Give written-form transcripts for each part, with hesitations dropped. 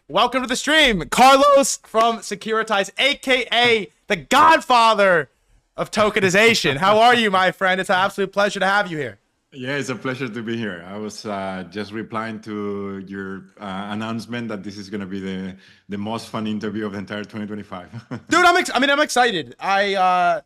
Welcome to the stream, Carlos from Securitize, aka the Godfather of Tokenization. How are you, my friend? It's an absolute pleasure to have you here. Yeah, it's a pleasure to be here. I was just replying to your announcement that this is going to be the most fun interview of the entire 2025. Dude, I'm excited. I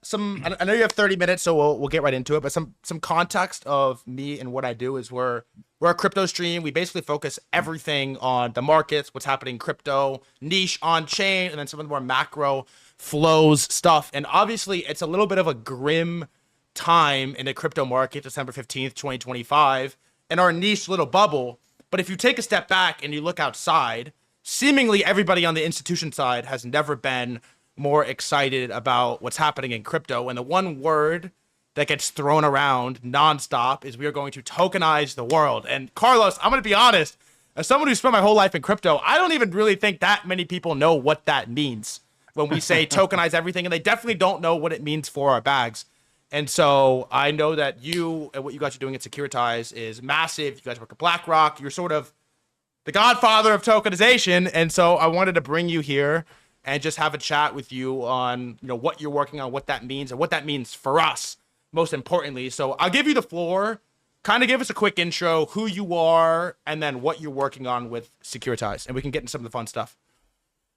know you have 30 minutes, so we'll get right into it. But some context of me and what I do is we're a crypto stream. We basically focus everything on the markets, what's happening in crypto, niche, on chain, and then some of the more macro flows stuff. And obviously, it's a little bit of a grim time in the crypto market, December 15th, 2025, in our niche little bubble. But if you take a step back and you look outside, seemingly everybody on the institution side has never been more excited about what's happening in crypto. And the one word that gets thrown around nonstop is we are going to tokenize the world. And Carlos, I'm going to be honest, as someone who spent my whole life in crypto, I don't even really think that many people know what that means when we say tokenize everything. And they definitely don't know what it means for our bags. And so I know that you and what you guys are doing at Securitize is massive. You guys work at BlackRock. You're sort of the godfather of tokenization. And so I wanted to bring you here and just have a chat with you on, what you're working on, what that means, and what that means for us, most importantly. So I'll give you the floor. Kind of give us a quick intro, who you are, and then what you're working on with Securitize. And we can get into some of the fun stuff.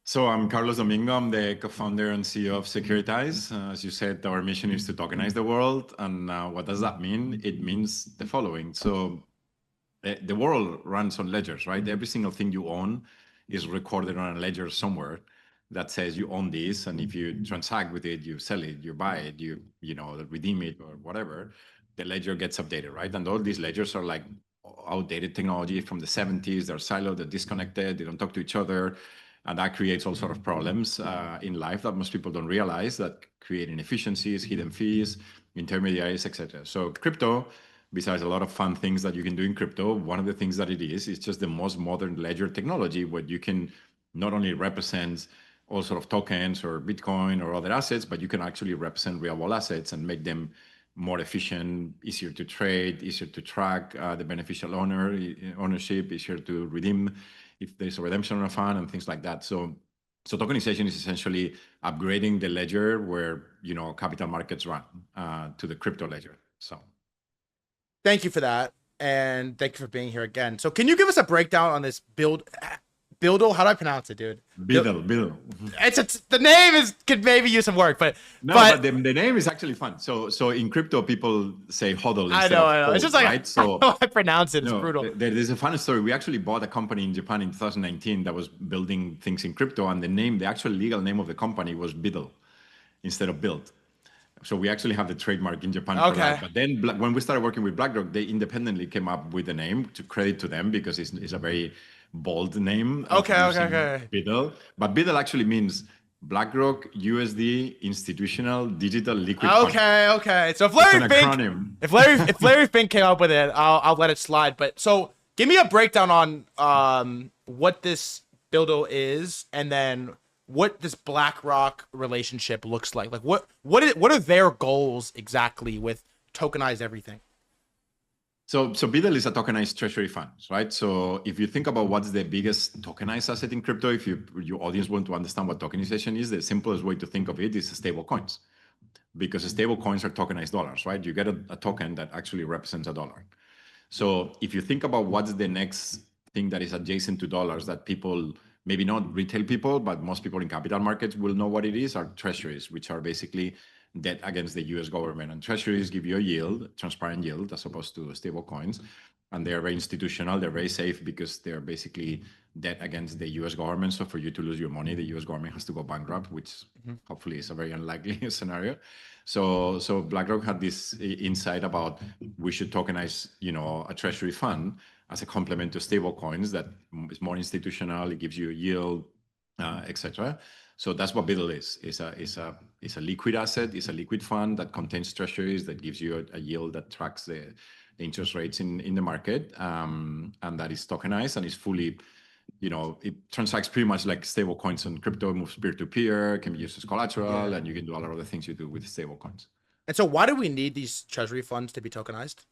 So I'm Carlos Domingo. I'm the co-founder and CEO of Securitize. As you said, our mission is to tokenize the world. And what does that mean? It means the following. So the world runs on ledgers, right? Every single thing you own is recorded on a ledger somewhere that says you own this. And if you transact with it, you sell it, you buy it, you redeem it or whatever, the ledger gets updated, right? And all these ledgers are like outdated technology from the 70s. They're siloed, they're disconnected, they don't talk to each other. And that creates all sort of problems in life that most people don't realize, that create inefficiencies, hidden fees, intermediaries, etc. So crypto, besides a lot of fun things that you can do in crypto, one of the things that it is just the most modern ledger technology where you can not only represent all sort of tokens or Bitcoin or other assets, but you can actually represent real world assets and make them more efficient, easier to trade, easier to track the beneficial ownership, easier to redeem if there's a redemption on a fund and things like that. So tokenization is essentially upgrading the ledger where, capital markets run to the crypto ledger. So thank you for that. And thank you for being here again. So can you give us a breakdown on this BUIDL? How do I pronounce it, dude? BUIDL. It's the name could maybe use some work, but the name is actually fun. So in crypto, people say hodl instead I know. of hold, It's just like right? So I pronounce it. It's brutal. There's a fun story. We actually bought a company in Japan in 2019 that was building things in crypto, and the actual legal name of the company was BUIDL instead of build. So we actually have the trademark in Japan for that. But then when we started working with BlackRock, they independently came up with the name, to credit to them, because it's a very bold name. Okay. BUIDL. But BUIDL actually means BlackRock USD Institutional Digital Liquid Fund. Okay. So if Larry Fink came up with it, I'll let it slide. But so give me a breakdown on what this BUIDL is, and then what this BlackRock relationship looks like. Like what are their goals exactly with Tokenize everything? So BUIDL is a tokenized treasury fund, right? So if you think about what's the biggest tokenized asset in crypto, if your audience want to understand what tokenization is, the simplest way to think of it is stable coins, because stable coins are tokenized dollars, right? You get a token that actually represents a dollar. So if you think about what's the next thing that is adjacent to dollars that people, maybe not retail people, but most people in capital markets will know what it is, are treasuries, which are basically debt against the US government. And treasuries give you a yield, transparent yield, as opposed to stable coins. And they're very institutional, they're very safe because they're basically debt against the US government. So for you to lose your money, the US government has to go bankrupt, which hopefully is a very unlikely scenario. So BlackRock had this insight about we should tokenize, a treasury fund as a complement to stable coins that is more institutional, it gives you a yield, etc. So that's what BUIDL is. It's a liquid asset. It's a liquid fund that contains treasuries that gives you a yield that tracks the interest rates in the market, and that is tokenized and is fully, it transacts pretty much like stable coins and crypto, moves peer-to-peer, can be used as collateral, and you can do a lot of the things you do with stable coins. And so why do we need these treasury funds to be tokenized?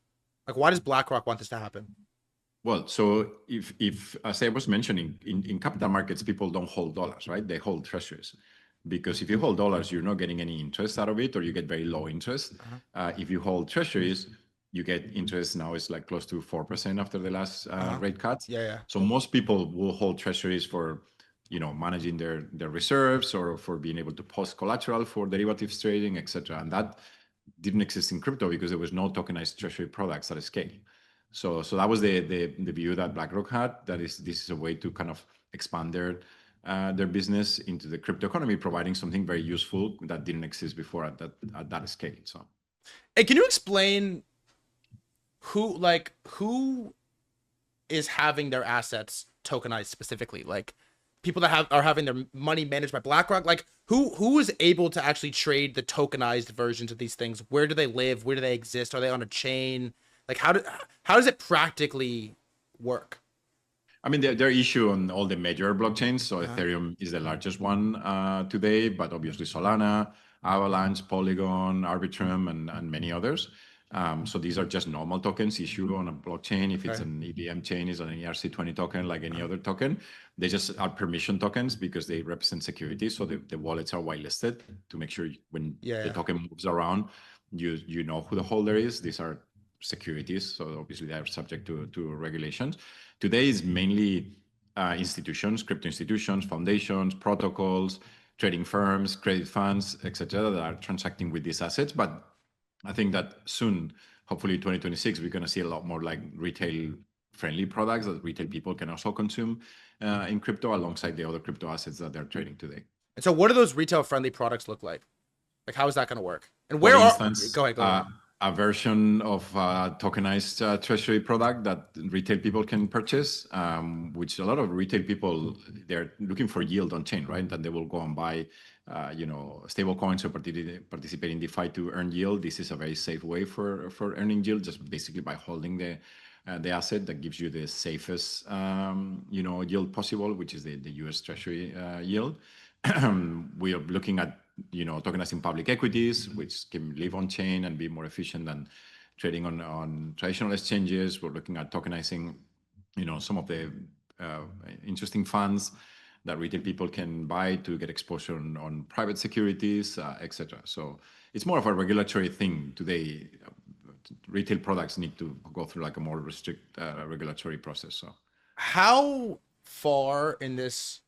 Like, why does BlackRock want this to happen? Well, so if as I was mentioning, in capital markets, people don't hold dollars, right? They hold treasuries. Because if you hold dollars, you're not getting any interest out of it, or you get very low interest. Uh-huh. If you hold treasuries, you get interest now is like close to 4% after the last Uh-huh. rate cuts. Yeah, yeah. So most people will hold treasuries for, managing their reserves or for being able to post collateral for derivatives trading, etc. And that didn't exist in crypto because there was no tokenized treasury products at scale. So that was the view that BlackRock had. That is, this is a way to kind of expand their business into the crypto economy, providing something very useful that didn't exist before at that scale. So, Hey, can you explain who is having their assets tokenized specifically? Like people that are having their money managed by BlackRock. Like who is able to actually trade the tokenized versions of these things? Where do they live? Where do they exist? Are they on a chain? Like how does it practically work? I mean, they're issue on all the major blockchains. So Uh-huh. Ethereum is the largest one today, but obviously Solana, Avalanche, Polygon, Arbitrum, and many others. So these are just normal tokens issued on a blockchain. If it's Okay. an EVM chain, it's an ERC20 token like any other token. They just are permission tokens because they represent security. So the wallets are whitelisted to make sure when Yeah, the yeah. token moves around, you know who the holder is. These are securities, so obviously they are subject to regulations. Today is mainly institutions, crypto institutions, foundations, protocols, trading firms, credit funds, etc., that are transacting with these assets. But I think that soon, hopefully 2026, we're going to see a lot more like retail friendly products that retail people can also consume in crypto alongside the other crypto assets that they're trading today. And so what do those retail friendly products look like? Like how is that going to work? And For where are instance, go ahead, go ahead. a version of a tokenized treasury product that retail people can purchase, which a lot of retail people, they're looking for yield on chain, right? And they will go and buy, stable coins or participate in DeFi to earn yield. This is a very safe way for earning yield, just basically by holding the asset that gives you the safest, yield possible, which is the US Treasury yield. We are looking at tokenizing public equities, which can live on chain and be more efficient than trading on traditional exchanges. We're looking at tokenizing, some of the interesting funds that retail people can buy to get exposure on private securities, etc. So it's more of a regulatory thing today. Retail products need to go through like a more strict regulatory process. So How far in this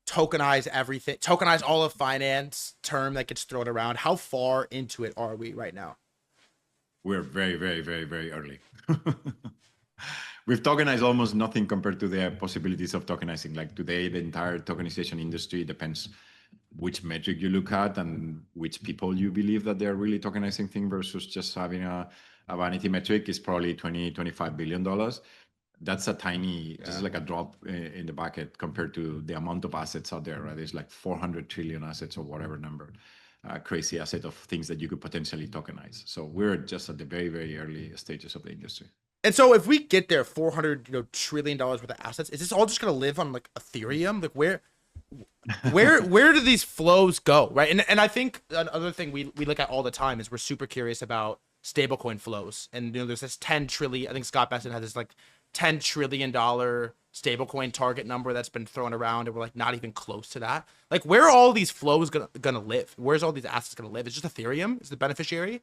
tokenize everything, tokenize all of finance term that gets thrown around, how far into it are we right now? we're very, very, very, very early. We've tokenized almost nothing compared to the possibilities of tokenizing. Like today, the entire tokenization industry depends which metric you look at and which people you believe that they're really tokenizing thing versus just having a vanity metric is probably 20, $25 billion. That's a tiny, just like a drop in the bucket compared to the amount of assets out there, right? There's like 400 trillion assets or whatever number, crazy asset of things that you could potentially tokenize. So we're just at the very, very early stages of the industry. And so if we get there, 400 trillion dollars worth of assets, is this all just gonna live on like Ethereum? Like where do these flows go, right? And I think another thing we look at all the time is we're super curious about stablecoin flows. And there's this 10 trillion, I think Scott Besson has this like $10 trillion stablecoin target number that's been thrown around, and we're like not even close to that. Like where are all these flows gonna live? Where's all these assets gonna live? Is just Ethereum is the beneficiary?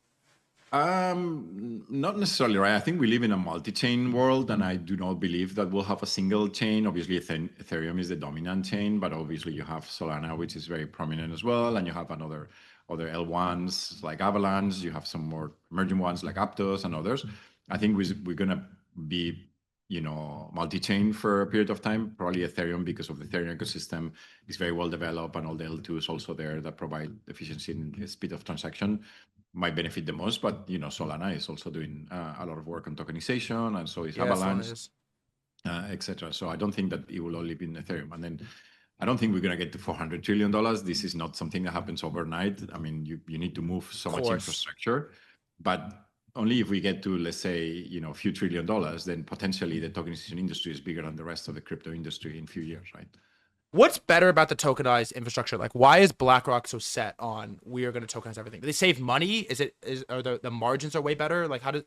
Not necessarily, right? I think we live in a multi-chain world, and I do not believe that we'll have a single chain. Obviously, Ethereum is the dominant chain, but obviously you have Solana, which is very prominent as well, and you have other L1s like Avalanche. You have some more emerging ones like Aptos and others. I think we're gonna be multi-chain for a period of time. Probably Ethereum, because of the Ethereum ecosystem, is very well developed, and all the L2s also there that provide efficiency and speed of transaction might benefit the most. But Solana is also doing a lot of work on tokenization, and so is Yeah, Solana Avalanche, is. etc. So I don't think that it will all live in Ethereum. And then I don't think we're going to get to $400 trillion. This is not something that happens overnight. I mean, you need to move so much infrastructure, but only if we get to, let's say, a few $1 trillion, then potentially the tokenization industry is bigger than the rest of the crypto industry in a few years, right? What's better about the tokenized infrastructure? Like, why is BlackRock so set on we are going to tokenize everything? Do they save money? Are the margins are way better? Like, how does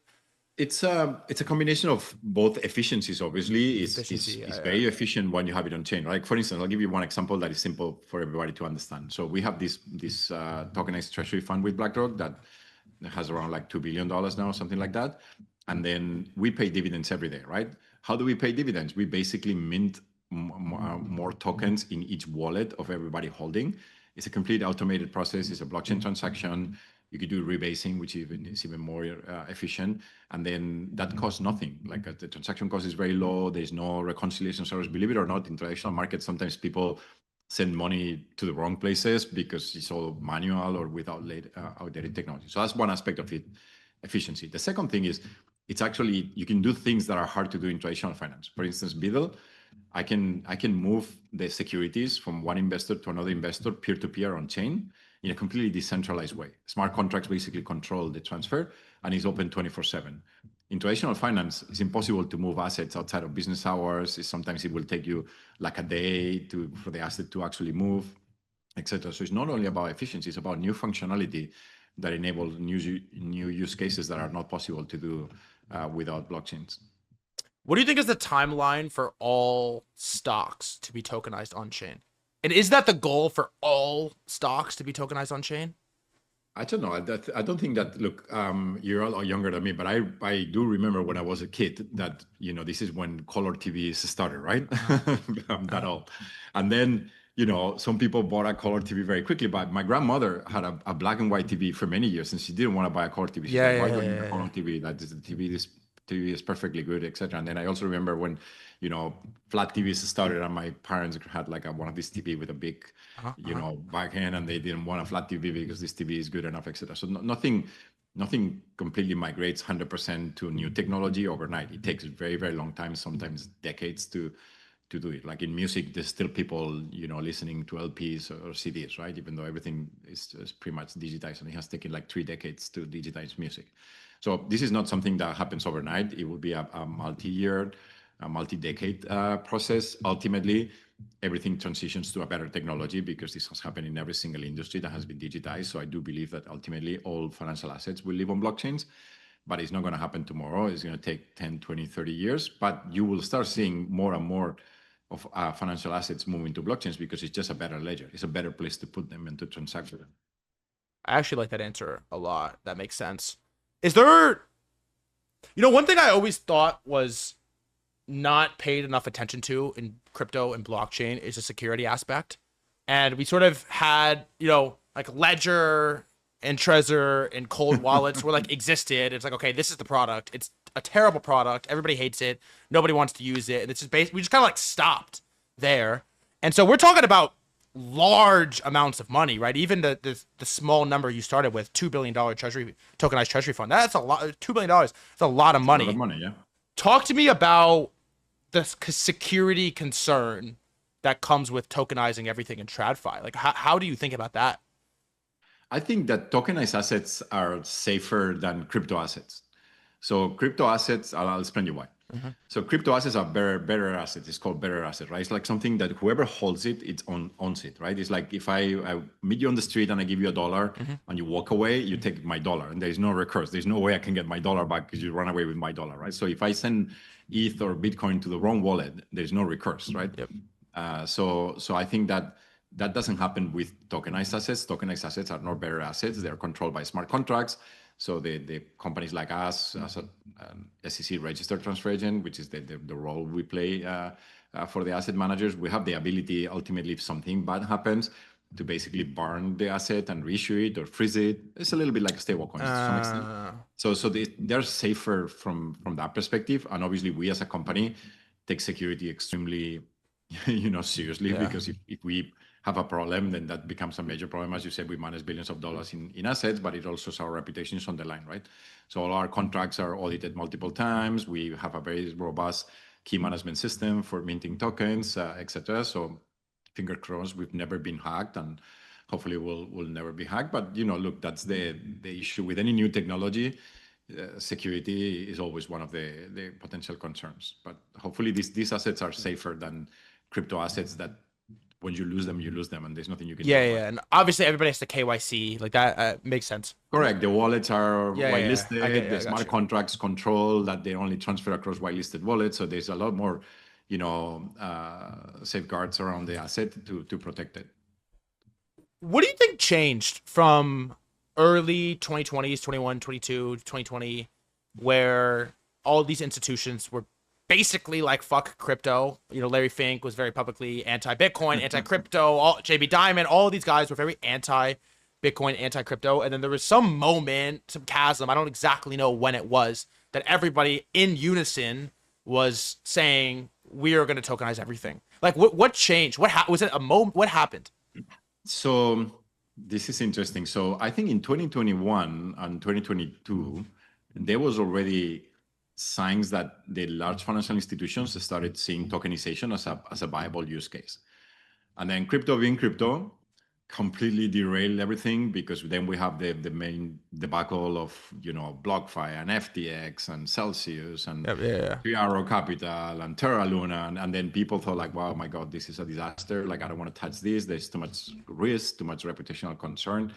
It's a combination of both efficiencies. Obviously, Efficiency, it's very efficient when you have it on chain. Like for instance, I'll give you one example that is simple for everybody to understand. So we have this tokenized treasury fund with BlackRock that has around like $2 billion now, something like that. And then we pay dividends every day, right? How do we pay dividends? We basically mint more tokens in each wallet of everybody holding. It's a complete automated process. It's a blockchain transaction. You could do rebasing, which is even more efficient. And then that costs nothing. Like the transaction cost is very low. There's no reconciliation service. Believe it or not, in traditional markets, sometimes people send money to the wrong places because it's all manual or without outdated technology. So that's one aspect of it, efficiency. The second thing is it's actually, you can do things that are hard to do in traditional finance. For instance, BUIDL, I can move the securities from one investor to another investor peer-to-peer on chain in a completely decentralized way. Smart contracts basically control the transfer and is open 24/7. In traditional finance, it's impossible to move assets outside of business hours. Sometimes it will take you like a day for the asset to actually move, etc. So it's not only about efficiency, it's about new functionality that enables new use cases that are not possible to do without blockchains. What do you think is the timeline for all stocks to be tokenized on chain? And is that the goal for all stocks to be tokenized on chain? I don't know. I don't think that. Look, you're a lot younger than me, but I do remember when I was a kid that this is when color TVs started, right? I'm that old, and then some people bought a color TV very quickly. But my grandmother had a black and white TV for many years, and she didn't want to buy a color TV. She's like, why do I need a color TV? That is the TV. This TV is perfectly good, etc. And then I also remember when flat TVs started, and my parents had like one of these TV with a big backhand, and they didn't want a flat TV because this TV is good enough, etc. So nothing completely migrates 100% to new technology overnight. It takes a very, very long time, sometimes decades to do it. Like in music, there's still people listening to LPs or CDs, right? Even though everything is pretty much digitized, and it has taken like 3 decades to digitize music. So this is not something that happens overnight. It will be a multi-year, a multi-decade process. Ultimately, everything transitions to a better technology because this has happened in every single industry that has been digitized. So I do believe that ultimately all financial assets will live on blockchains, but it's not going to happen tomorrow. It's going to take 10, 20, 30 years, but you will start seeing more and more of financial assets moving to blockchains because it's just a better ledger. It's a better place to put them and to transact them. I actually like that answer a lot. That makes sense. Is there, one thing I always thought was not paid enough attention to in crypto and blockchain is the security aspect. And we sort of had, like Ledger and Trezor and cold wallets were like existed. It's like, okay, this is the product. It's a terrible product. Everybody hates it. Nobody wants to use it. And it's just we just kind of like stopped there. And so we're talking about large amounts of money, right? Even the small number you started with, $2 billion tokenized treasury fund. That's a lot. $2 billion. That's a lot of money. A lot of money, yeah. Talk to me about the security concern that comes with tokenizing everything in TradFi. Like, how do you think about that? I think that tokenized assets are safer than crypto assets. So crypto assets, I'll explain you why. So crypto assets are better assets. It's called better asset, right? It's like something that whoever holds it, owns it, right? It's like if I meet you on the street and I give you $1 and you walk away, you take my dollar, and there's no recurse. There's no way I can get my dollar back because you run away with my dollar, right? So if I send ETH or Bitcoin to the wrong wallet, there's no recurse, right? Yep. So I think that doesn't happen with tokenized assets. Tokenized assets are not better assets. They're controlled by smart contracts. So the companies like us, as a SEC registered transfer agent, which is the role we play for the asset managers, we have the ability, ultimately, if something bad happens, to basically burn the asset and reissue it or freeze it. It's a little bit like stablecoins to some extent. So they're safer from that perspective. And obviously, we as a company take security extremely seriously, because if we have a problem, then that becomes a major problem. As you said, we manage billions of dollars in assets, but it also our reputation is on the line, right? So all our contracts are audited multiple times. We have a very robust key management system for minting tokens, etc. So finger crossed, we've never been hacked, and hopefully we'll never be hacked. But look, that's the issue with any new technology. Security is always one of the potential concerns. But hopefully these assets are safer than crypto assets that when you lose them, and there's nothing you can do Yeah, about yeah, it. and obviously everybody has to KYC, like that makes sense. Correct. The wallets are Yeah, yeah, I get whitelisted. it. The I got smart you. contracts control that they only transfer across whitelisted wallets. So there's a lot more, safeguards around the asset to protect it. What do you think changed from early 2020s, 21, 22, 2020, where all these institutions were basically like fuck crypto? You know, Larry Fink was very publicly anti-Bitcoin, anti-crypto. All JB Diamond, all of these guys were very anti-Bitcoin, anti-crypto. And then there was some moment, some chasm, I don't exactly know when it was, that everybody in unison was saying we are going to tokenize everything. Like what changed? Was it a moment? What happened? So this is interesting. So I think in 2021 and 2022, there was already signs that the large financial institutions started seeing tokenization as a viable use case. And then crypto being crypto completely derailed everything, because then we have the main debacle of, BlockFi and FTX and Celsius and Yeah. Arrow Capital and Terra Luna. And then people thought like, wow, my God, this is a disaster. Like, I don't want to touch this. There's too much risk, too much reputational concern,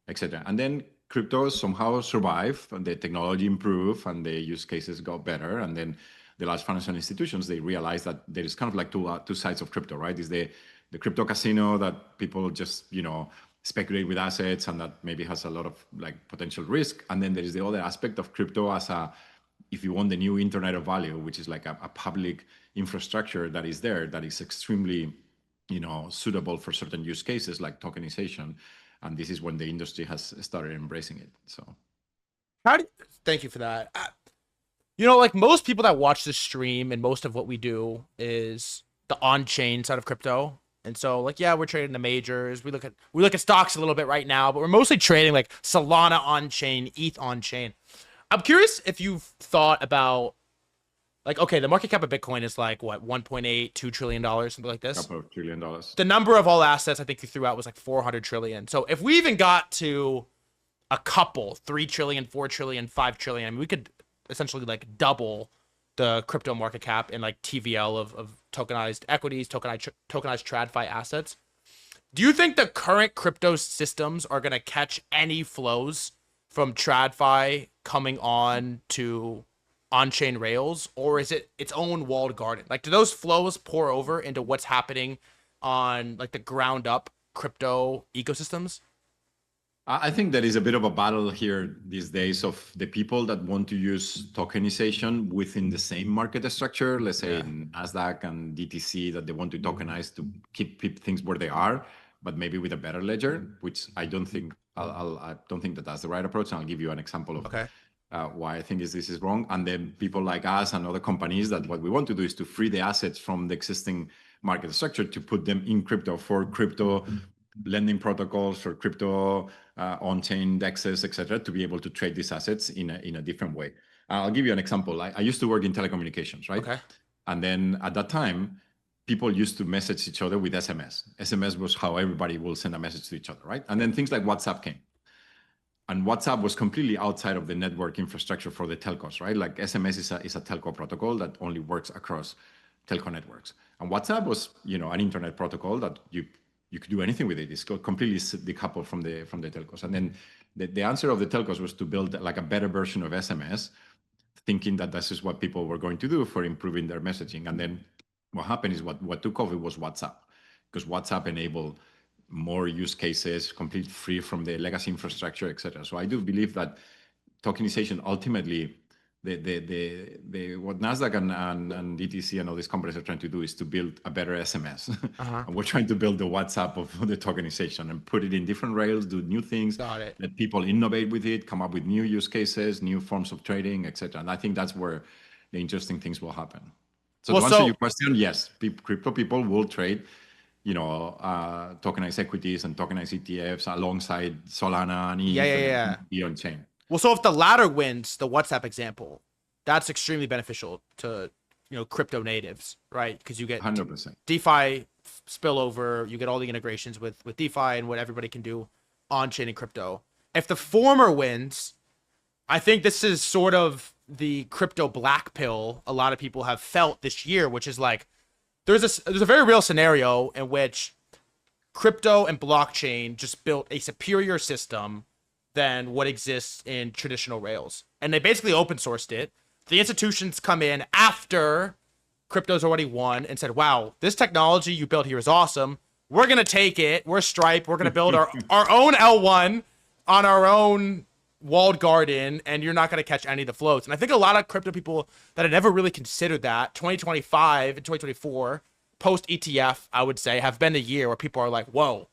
etc. And then crypto somehow survived, and the technology improved, and the use cases got better. And then the large financial institutions, they realized that there is kind of like two sides of crypto, right? Is the crypto casino that people just, speculate with assets, and that maybe has a lot of like potential risk. And then there is the other aspect of crypto as if you want the new internet of value, which is like a public infrastructure that is there, that is extremely, suitable for certain use cases like tokenization. And this is when the industry has started embracing it. So Thank you for that. Like most people that watch this stream and most of what we do is the on-chain side of crypto. And so like, yeah, we're trading the majors. We look at stocks a little bit right now, but we're mostly trading like Solana on-chain, ETH on-chain. I'm curious if you've thought about like, okay, the market cap of Bitcoin is like what, 1.8, $2 trillion, something like this. $2 trillion. The number of all assets I think you threw out was like 400 trillion. So if we even got to a couple, 3 trillion, 4 trillion, 5 trillion, I mean, we could essentially like double the crypto market cap in like TVL of tokenized equities, tokenized TradFi assets. Do you think the current crypto systems are going to catch any flows from TradFi coming on to on-chain rails, or is it its own walled garden? Like, do those flows pour over into what's happening on like the ground up crypto ecosystems? I think there is a bit of a battle here these days of the people that want to use tokenization within the same market structure, let's say in NASDAQ and DTC, that they want to tokenize to keep things where they are, but maybe with a better ledger, which I don't think I don't think that that's the right approach. And I'll give you an example of why I think this is wrong. And then people like us and other companies, that what we want to do is to free the assets from the existing market structure to put them in crypto for crypto lending protocols, for crypto on-chain dexes, etc., to be able to trade these assets in a different way. I'll give you an example. I used to work in telecommunications, right? Okay. And then at that time, people used to message each other with SMS. SMS was how everybody will send a message to each other, right? And then things like WhatsApp came. And WhatsApp was completely outside of the network infrastructure for the telcos, right? Like SMS is a telco protocol that only works across telco networks. And WhatsApp was, an internet protocol that you could do anything with it. It's completely decoupled from the telcos. And then the answer of the telcos was to build like a better version of SMS, thinking that this is what people were going to do for improving their messaging. And then what happened is what took off, it was WhatsApp, because WhatsApp enabled more use cases, completely free from the legacy infrastructure, etc. So I do believe that tokenization ultimately, what Nasdaq and DTC and all these companies are trying to do is to build a better SMS. And we're trying to build the WhatsApp of the tokenization and put it in different rails, do new things, let people innovate with it, come up with new use cases, new forms of trading, etc. And I think that's where the interesting things will happen. So to answer your question, yes, crypto people will trade, tokenized equities and tokenized ETFs alongside Solana and ETH and be on chain. Well, so if the latter wins, the WhatsApp example, that's extremely beneficial to, crypto natives, right? Because you get 100% DeFi spillover, you get all the integrations with DeFi and what everybody can do on chain and crypto. If the former wins, I think this is sort of the crypto black pill a lot of people have felt this year, which is like there's a very real scenario in which crypto and blockchain just built a superior system than what exists in traditional Rails. And they basically open sourced it. The institutions come in after crypto's already won and said, wow, this technology you built here is awesome. We're going to take it. We're Stripe. We're going to build our own L1 on our own walled garden, and you're not going to catch any of the floats. And I think a lot of crypto people that had never really considered that, 2025 and 2024, post ETF, I would say, have been the year where people are like, whoa,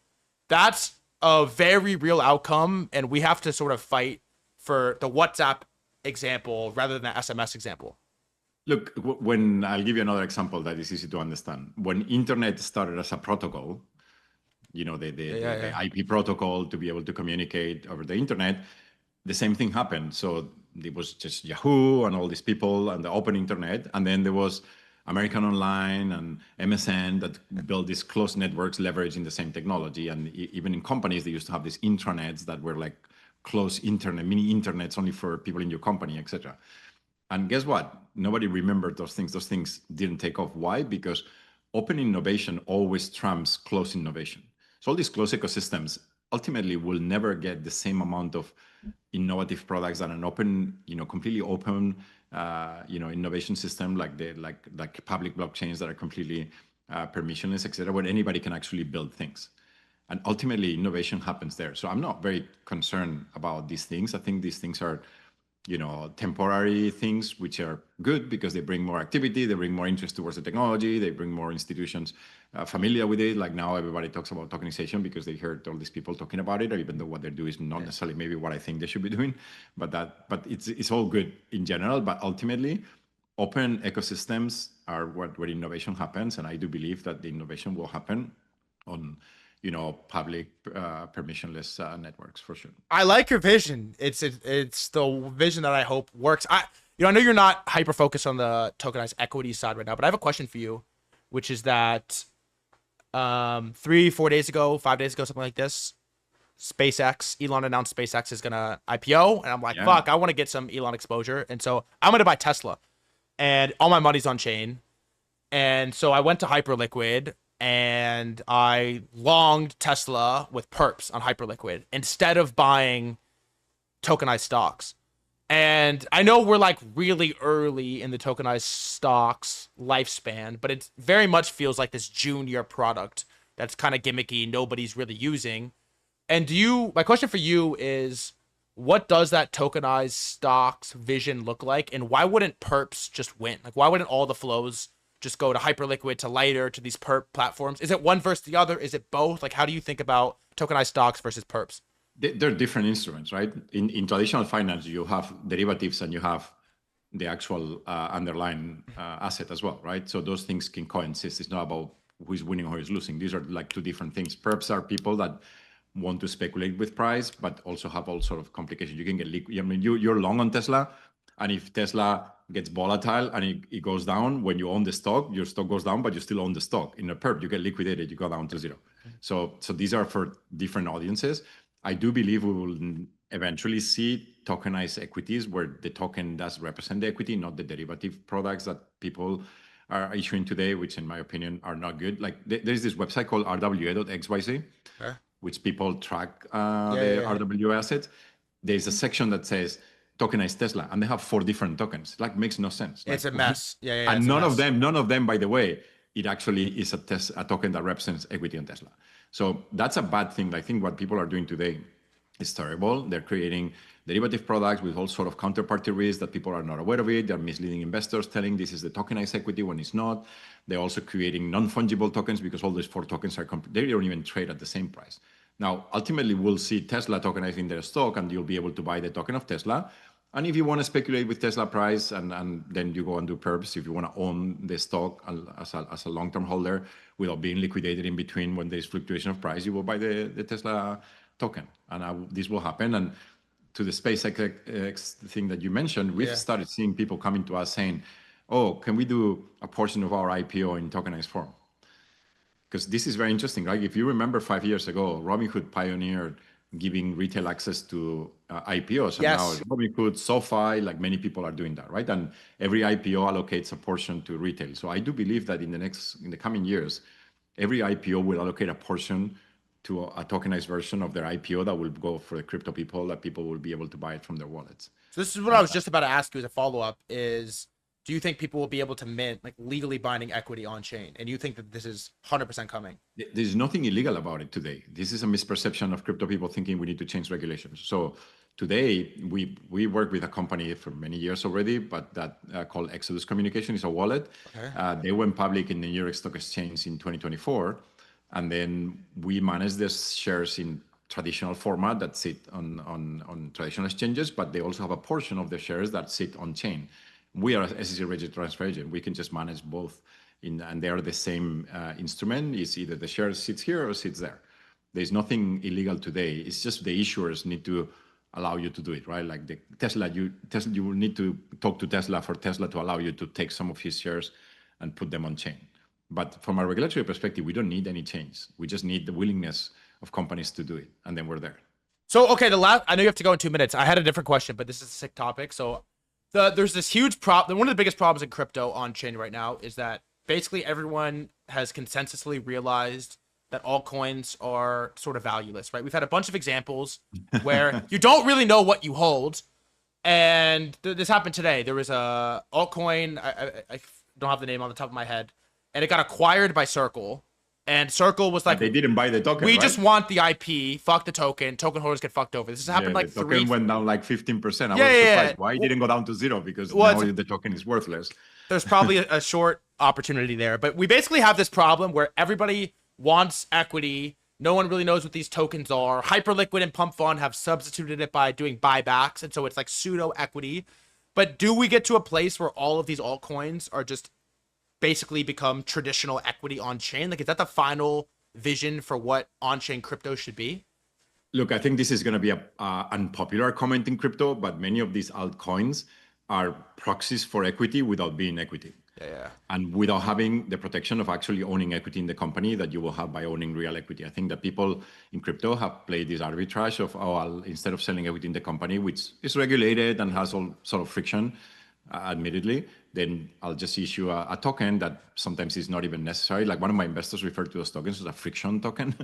that's a very real outcome, and we have to sort of fight for the WhatsApp example rather than the SMS example. Look, when I'll give you another example that is easy to understand. When internet started as a protocol, you know, the IP protocol to be able to communicate over the internet, the same thing happened. So it was just Yahoo and all these people and the open internet. And then there was American Online and MSN that built these closed networks leveraging the same technology. And even in companies, they used to have these intranets that were like closed internet, mini internets only for people in your company, etc. And guess what? Nobody remembered those things. Those things didn't take off. Why? Because open innovation always trumps closed innovation. So all these closed ecosystems ultimately will never get the same amount of innovative products that an open, completely open, innovation system like public blockchains that are completely permissionless, etc., where anybody can actually build things. And ultimately, innovation happens there. So I'm not very concerned about these things. I think these things are, temporary things, which are good because they bring more activity, they bring more interest towards the technology, they bring more institutions familiar with it. Like now everybody talks about tokenization because they heard all these people talking about it, even though what they do is not necessarily maybe what I think they should be doing, but it's all good in general. But ultimately, open ecosystems are where innovation happens. And I do believe that the innovation will happen on public permissionless networks for sure. I like your vision. It's the vision that I hope works. I know you're not hyper focused on the tokenized equity side right now, but I have a question for you, which is that 3-4 days ago, 5 days ago, something like this, Elon announced SpaceX is gonna IPO, and I'm like, fuck, I want to get some Elon exposure, and so I'm gonna buy Tesla, and all my money's on chain, and so I went to Hyperliquid. And I longed Tesla with perps on Hyperliquid instead of buying tokenized stocks. And I know we're like really early in the tokenized stocks lifespan, but it very much feels like this junior product that's kind of gimmicky, nobody's really using. And my question for you is, what does that tokenized stocks vision look like? And why wouldn't perps just win? Like, why wouldn't all the flows just go to Hyperliquid, to Lighter, to these perp platforms? Is it one versus the other? Is it both? Like, how do you think about tokenized stocks versus perps? They're different instruments, right? In traditional finance, you have derivatives and you have the actual underlying asset as well, right? So those things can coexist. It's not about who's winning or who's losing. These are like two different things. Perps are people that want to speculate with price, but also have all sort of complications. You can get liquid. I mean, you're long on Tesla, and if Tesla gets volatile and it goes down, when you own the stock, your stock goes down, but you still own the stock. In a perp, you get liquidated, you go down to zero. So these are for different audiences. I do believe we will eventually see tokenized equities where the token does represent the equity, not the derivative products that people are issuing today, which in my opinion are not good. Like there's this website called rwa.xyz, which people track the RWA assets. There's a section that says tokenized Tesla, and they have 4 different tokens. Like, makes no sense. It's a mess. And none of them, by the way, it actually is a token that represents equity on Tesla. So that's a bad thing. I think what people are doing today is terrible. They're creating derivative products with all sort of counterparty risk that people are not aware of it. They're misleading investors, telling this is the tokenized equity when it's not. They're also creating non-fungible tokens because all those 4 tokens they don't even trade at the same price. Now, ultimately, we'll see Tesla tokenizing their stock, and you'll be able to buy the token of Tesla. And if you want to speculate with Tesla price, and then you go and do perps, if you want to own the stock as a long-term holder without being liquidated in between when there's fluctuation of price, you will buy the Tesla token. And this will happen. And to the SpaceX thing that you mentioned, we've started seeing people coming to us saying, oh, can we do a portion of our IPO in tokenized form? Because this is very interesting, right? If you remember 5 years ago, Robinhood pioneered giving retail access to IPOs. And now Robinhood, SoFi, like many people are doing that, right? And every IPO allocates a portion to retail. So I do believe that in the coming years, every IPO will allocate a portion to a tokenized version of their IPO that will go for the crypto people, that people will be able to buy it from their wallets. So this is what I was just about to ask you as a follow-up is, do you think people will be able to mint like legally binding equity on chain? And you think that this is 100% coming? There's nothing illegal about it today. This is a misperception of crypto people thinking we need to change regulations. So today we work with a company for many years already, but that called Exodus Communication is a wallet. Okay. They went public in the New York Stock Exchange in 2024. And then we manage these shares in traditional format that sit on traditional exchanges, but they also have a portion of the shares that sit on chain. We are SEC registered transfer agent. We can just manage both, and they are the same instrument. It's either the share sits here or sits there. There's nothing illegal today. It's just the issuers need to allow you to do it, right? Like the Tesla, you will need to talk to Tesla for Tesla to allow you to take some of his shares and put them on chain. But from a regulatory perspective, we don't need any change. We just need the willingness of companies to do it, and then we're there. So, okay, I know you have to go in 2 minutes. I had a different question, but this is a sick topic. So there's this huge problem. One of the biggest problems in crypto on chain right now is that basically everyone has consensusly realized that altcoins are sort of valueless, right? We've had a bunch of examples where you don't really know what you hold. And this happened today. There was a altcoin. I don't have the name on the top of my head. And it got acquired by Circle. And Circle was like, they didn't buy the token. We right? just want the IP. Fuck the token. Token holders get fucked over. This has happened like the token went down like 15%. I was surprised. Why it didn't go down to zero? Because now the token is worthless. There's probably a short opportunity there. But we basically have this problem where everybody wants equity. No one really knows what these tokens are. Hyperliquid and Pump Fund have substituted it by doing buybacks. And so it's like pseudo equity. But do we get to a place where all of these altcoins are just basically become traditional equity on chain? Like, is that the final vision for what on-chain crypto should be? Look, I think this is going to be a unpopular comment in crypto, but many of these altcoins are proxies for equity without being equity. Yeah. And without having the protection of actually owning equity in the company that you will have by owning real equity. I think that people in crypto have played this arbitrage of, instead of selling equity in the company, which is regulated and has all sort of friction, admittedly, then I'll just issue a token that sometimes is not even necessary. Like one of my investors referred to those tokens as a friction token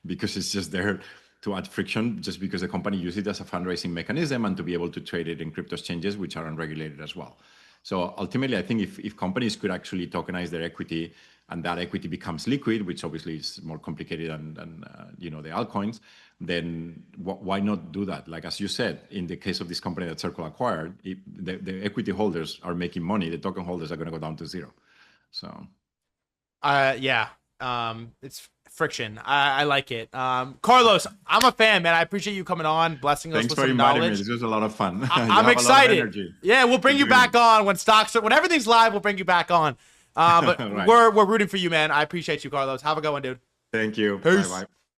because it's just there to add friction just because the company uses it as a fundraising mechanism and to be able to trade it in crypto exchanges, which are unregulated as well. So ultimately, I think if companies could actually tokenize their equity and that equity becomes liquid, which obviously is more complicated than the altcoins, then why not do that? Like, as you said, in the case of this company that Circle acquired, the equity holders are making money. The token holders are going to go down to zero. So, it's friction. I like it. Carlos, I'm a fan, man. I appreciate you coming on, blessing us with some knowledge. Thanks for inviting me. This was a lot of fun. I'm excited. Yeah, we'll bring you back on when everything's live. We'll bring you back on. But right. we're rooting for you, man. I appreciate you, Carlos. Have a good one, dude. Thank you. Peace. Bye-bye.